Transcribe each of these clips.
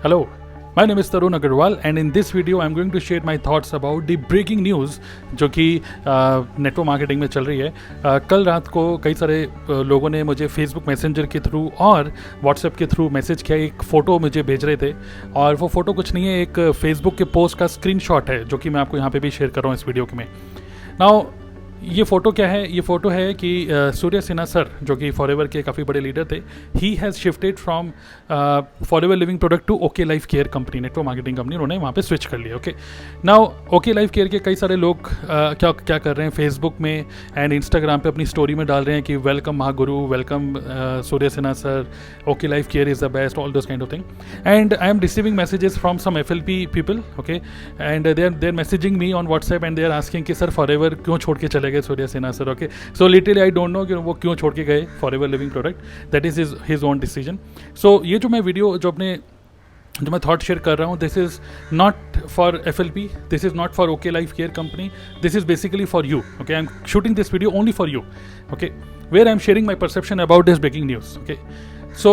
Hello, my name is Tarun Agarwal and in this video I'm going to share my thoughts about the breaking news जो कि network marketing में चल रही है। कल रात को कई सारे लोगों ने मुझे फेसबुक मैसेंजर के थ्रू और व्हाट्सएप के थ्रू मैसेज किया, एक फ़ोटो मुझे भेज रहे थे और वो फ़ोटो कुछ नहीं है, एक फेसबुक के पोस्ट का स्क्रीनशॉट है जो कि मैं आपको यहाँ पे भी शेयर कर रहा हूँ इस वीडियो में। नाउ ये फ़ोटो क्या है? ये फ़ोटो है कि सूर्य सिन्हा सर जो कि फॉरएवर के काफ़ी बड़े लीडर थे, he has shifted from forever living product to OK life care company, network marketing company, उन्होंने वहाँ पे स्विच कर लिया। Okay, now OK life care के कई सारे लोग क्या कर रहे हैं, फेसबुक में एंड इंस्टाग्राम पे अपनी स्टोरी में डाल रहे हैं कि welcome Mahaguru, welcome Surya Sinha sir, okay life care is the best, all those kind of thing. And I am receiving messages from some FLP people, okay, and they are messaging me on WhatsApp and they are asking कि sir forever क्यों छोड़ के चले गए Surya Sinha sir. Okay, so literally I don't know कि वो क्यों छोड़ के गए forever living product, that is his own decision. So ये जो मैं वीडियो जो मैं थॉट शेयर कर रहा हूँ, this is not for FLP, this is not for okay life care company, this is basically for you. Okay, I am shooting this video only for you, okay, where I am sharing my perception about this breaking news. Okay, so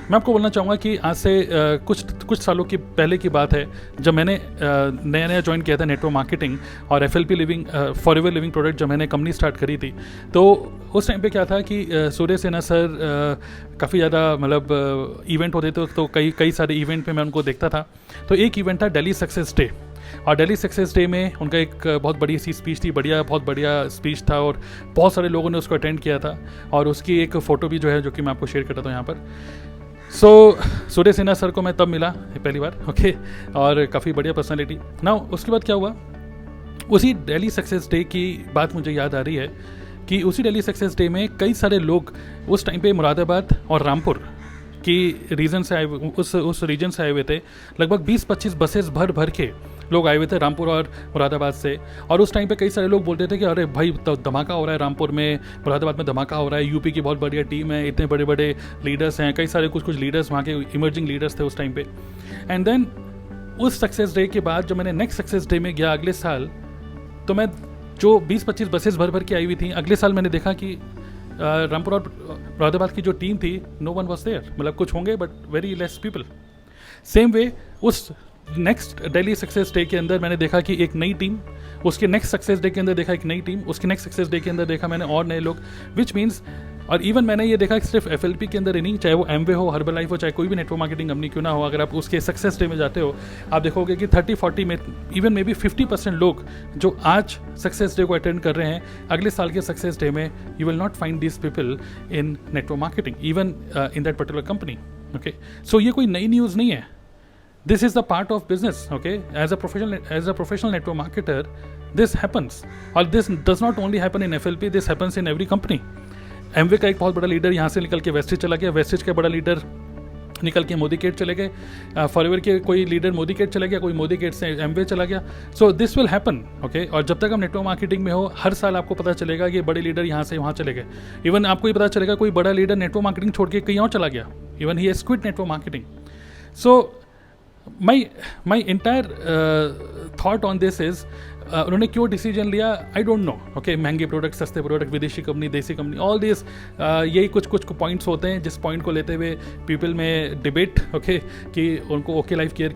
मैं आपको बोलना चाहूँगा कि आज से कुछ सालों की पहले की बात है, जब मैंने नया ज्वाइन किया था नेटवर्क मार्केटिंग और FLP living forever living product जब मैंने कंपनी स्टार्ट करी थी, तो उस टाइम पे क्या था कि सूर्य सिन्हा सर काफ़ी ज़्यादा मतलब इवेंट होते थे, तो कई सारे इवेंट पे मैं उनको देखता था। तो एक इवेंट था दिल्ली सक्सेस डे, और दिल्ली सक्सेस डे में उनका एक बहुत बड़ी सी स्पीच थी, बहुत बढ़िया स्पीच था और बहुत सारे लोगों ने उसको अटेंड किया था, और उसकी एक फ़ोटो भी जो है जो कि मैं आपको शेयर करता हूँ यहाँ पर। सो सूर्य सिन्हा सर को मैं तब मिला पहली बार, ओके, और काफ़ी बढ़िया पर्सनैलिटी। ना उसके बाद क्या हुआ, उसी दिल्ली सक्सेस डे की बात मुझे याद आ रही है कि उसी दिल्ली सक्सेस डे में कई सारे लोग उस टाइम पे मुरादाबाद और रामपुर की रीजन से आए, उस रीजन से आए हुए थे। लगभग 20-25 बसेस भर के लोग आए हुए थे रामपुर और मुरादाबाद से, और उस टाइम पे कई सारे लोग बोलते थे कि अरे भाई तो धमाका हो रहा है रामपुर में, मुरादाबाद में धमाका हो रहा है, यूपी की बहुत बढ़िया टीम है, इतने बड़े बड़े लीडर्स हैं, कई सारे कुछ लीडर्स वहाँ के इमर्जिंग लीडर्स थे उस टाइम पे। एंड देन उस सक्सेस डे के बाद जब मैंने नेक्स्ट सक्सेस डे में गया अगले साल, तो मैं जो 20-25 बसेस भर के आई हुई थी, अगले साल मैंने देखा कि रामपुर और मुरादाबाद की जो टीम थी, नो वन वॉज देयर, मतलब कुछ होंगे but very less people. Same way उस नेक्स्ट दिल्ली सक्सेस डे के अंदर मैंने देखा कि एक नई टीम, उसके नेक्स्ट सक्सेस डे के अंदर देखा एक नई टीम, उसके नेक्स्ट सक्सेस डे के अंदर देखा मैंने और नए लोग, विच मीन्स, और इवन मैंने ये देखा कि सिर्फ FLP के अंदर ही नहीं, चाहे वो एमवे हो, हर्बल लाइफ हो, चाहे कोई भी नेटवर्क मार्केटिंग कंपनी क्यों ना हो, अगर आप उसके सक्सेस डे में जाते हो, आप देखोगे कि 30-40 में इवन मे बी 50% लोग जो आज सक्सेस डे को अटेंड कर रहे हैं, अगले साल के सक्सेस डे में you will not find this people in network marketing, even in that particular company. Okay, so ये कोई नई न्यूज़ नहीं है, this is the part of business. Okay, as a professional network marketer, this happens, or this does not only happen in FLP, this happens in every company. Amway का एक बहुत बड़ा leader यहाँ से निकल के वेस्टेज चला गया, वेस्टेज का बड़ा लीडर निकल के मोदी गेट चले गए, फॉरएवर के कोई लीडर मोदी गेट चला गया, कोई मोदी गेट से एमवे चला गया। So this will happen, okay, और जब तक हम नेटवर्क मार्केटिंग में हो, हर साल आपको पता चलेगा कि बड़े लीडर यहाँ से वहाँ चले गए। इवन आपको ये पता चलेगा कोई बड़ा लीडर नेटवर्क मार्केटिंग छोड़ के कहीं और चला गया, even he has quit network marketing. So my entire thought on this is उन्होंने क्यों डिसीजन लिया, आई डोंट नो। ओके, महंगे प्रोडक्ट, सस्ते प्रोडक्ट, विदेशी कंपनी, देसी कंपनी, ऑल दिस, यही कुछ पॉइंट्स होते हैं जिस पॉइंट को लेते हुए पीपल में डिबेट, ओके, कि उनको ओके लाइफ केयर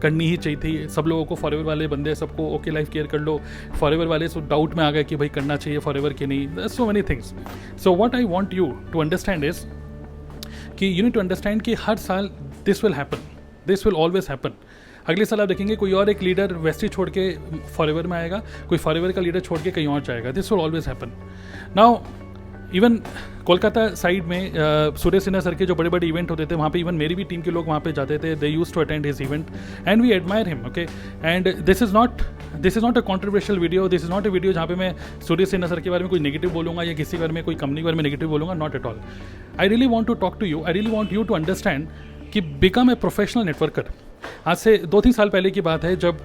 करनी ही चाहिए थी। सब लोगों को, फॉरएवर वाले बंदे सबको ओके लाइफ केयर कर लो, फॉरएवर वाले सो डाउट में आ गए कि भाई करना चाहिए फॉरएवर के नहीं, so many things. So what I want you to understand is कि यू नीड टू अंडरस्टैंड कि हर साल this will happen, this will always happen. अगले साल आप देखेंगे कोई और एक लीडर वेस्टी छोड़ के फॉरएवर में आएगा, कोई फॉरएवर का लीडर छोड़ के कहीं और जाएगा, this will always happen. Now even Kolkata side में सूर्य सिन्हा सर के जो बड़े बड़े इवेंट होते थे, वहाँ पे इवन मेरी भी टीम के लोग वहाँ पे जाते थे, they used to attend his event and we admire him. Okay, and this is not a controversial video, this is not a video जहाँ पे मैं सूर्य सिन्हा सर के बारे में कोई नेगेटिव बोलूँगा या किसी बारे में, कोई कंपनी के बारे में नेगेटिव बोलूँगा, not at all. I really want to talk to you, I really want you to understand कि बिकम ए प्रोफेशनल नेटवर्कर। आज से 2-3 साल पहले की बात है, जब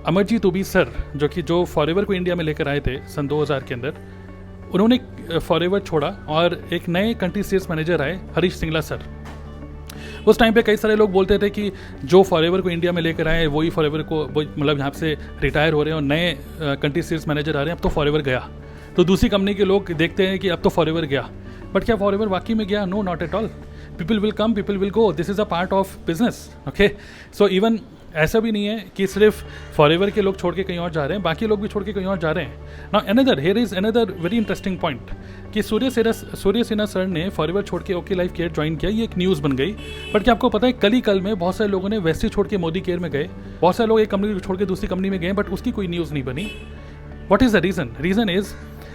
अमरजीत उबी सर जो फॉरएवर को इंडिया में लेकर आए थे सन 2000 के अंदर, उन्होंने फॉरएवर छोड़ा और एक नए कंट्री सेल्स मैनेजर आए, हरीश सिंगला सर। उस टाइम पे कई सारे लोग बोलते थे कि जो फॉरएवर को इंडिया में लेकर आए वही फॉरएवर को, मतलब यहाँ से रिटायर हो रहे हैं और नए कंट्री सेल्स मैनेजर आ रहे हैं, अब तो फॉरएवर गया। तो दूसरी कंपनी के लोग देखते हैं कि अब तो फॉरएवर गया, बट क्या फॉरएवर वाकई में गया? No, not at all. People will come, people will go, this is a part of business. Okay, so even ऐसा भी नहीं है कि सिर्फ फॉरएवर के लोग छोड़ के कहीं और जा रहे हैं, बाकी लोग भी छोड़ के कहीं और जा रहे हैं. Now another, here is another very interesting point कि सूर्य सिन्हा सर ने फॉरएवर छोड़ के ओके लाइफ केयर ज्वाइन किया, ये एक न्यूज़ बन गई. बट क्या आपको पता है कल ही कल में बहुत सारे लोगों ने वेस्टी छोड़ के मोदी केयर में गए, बहुत सारे लोग एक कंपनी छोड़ के दूसरी कंपनी में गए, बट उसकी कोई न्यूज़ नहीं बनी. What is the reason? Reason is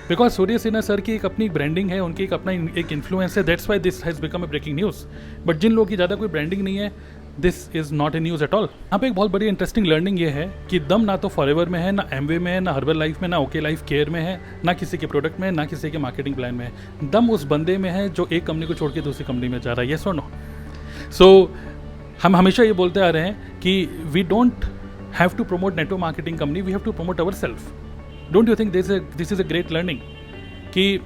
because Surya Sinha sir की एक अपनी ब्रांडिंग है, उनकी एक अपना एक इन्फ्लुएंस है, that's why this has become a breaking news. But जिन लोगों की ज़्यादा कोई ब्रांडिंग नहीं है, this is not a news at all. यहाँ पे एक बहुत बड़ी इंटरेस्टिंग लर्निंग ये है कि दम ना तो फॉरएवर में है, ना एमवे में है, ना हर्बल लाइफ में, ना ओके लाइफ केयर में है, ना किसी के प्रोडक्ट में, ना किसी के मार्केटिंग प्लान में है. दम उस बंदे में है जो एक कंपनी को छोड़ के दूसरी कंपनी में जा रहा है. येस और नो? सो हम हमेशा ये बोलते आ रहे हैं कि we don't have to promote network marketing company, we have to promote our self. Don't you think this is a great learning कि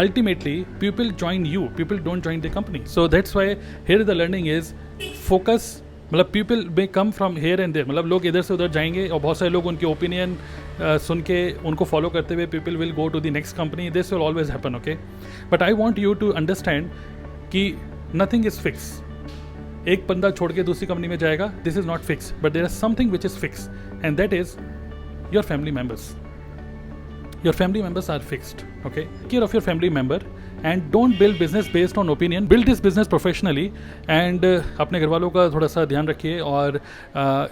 ultimately people join you, people don't join the company. So that's why here the learning is focus. मतलब people may come from here and there, मतलब लोग इधर से उधर जाएंगे और बहुत सारे लोग उनके ओपिनियन सुन के उनको फॉलो करते हुए people will go to the next company. This will always happen, okay? But I want you to understand कि nothing is fixed. एक बंदा छोड़ के दूसरी कंपनी में जाएगा, this is not fixed, but there is something which is fixed, and that is your family members. Your family members are fixed, okay? Take care of your family member and don't build business based on opinion. Build this business professionally and अपने घर वालों का थोड़ा सा ध्यान रखिए और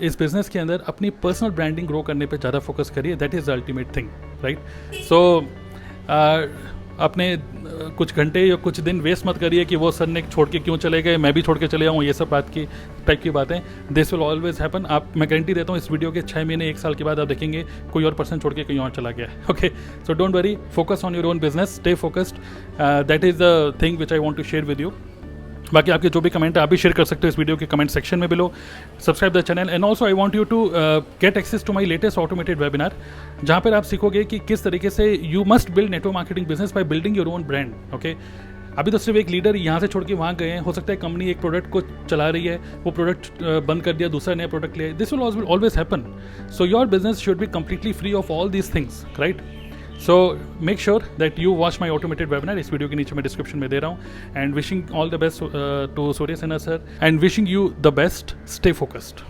इस बिज़नेस के अंदर अपनी पर्सनल ब्रांडिंग ग्रो करने पे ज़्यादा फोकस करिए. That is the ultimate thing, right? So अपने कुछ घंटे या कुछ दिन वेस्ट मत करिए कि वो सर ने छोड़ के क्यों चले गए, मैं भी छोड़ के चले जाऊँ, ये सब बात की टाइप की बातें. This will always happen. मैं गारंटी देता हूँ इस वीडियो के 6 महीने 1 साल के बाद आप देखेंगे कोई और पर्सन छोड़ के कहीं और चला गया. Okay, so don't worry, focus on your own business, stay focused. That is the thing which I want to share with you. बाकी आपके जो भी कमेंट है आप भी शेयर कर सकते हो इस वीडियो के कमेंट सेक्शन में below. Subscribe the channel and also I want you to get access to my latest automated webinar, जहाँ पर आप सीखोगे कि किस तरीके से you must build network marketing business by building your own brand. Okay, अभी तो सिर्फ एक लीडर यहाँ से छोड़ के वहाँ गए हैं, हो सकता है कंपनी एक प्रोडक्ट को चला रही है, वो प्रोडक्ट बंद कर दिया, दूसरा नया प्रोडक्ट लिया. This will always happen. So your business should be completely free of all these things, right? So make sure that you watch my automated webinar. इस वीडियो के नीचे मैं डिस्क्रिप्शन में दे रहा हूँ. And wishing all the best to Surya Sinha sir and wishing you the best. Stay focused.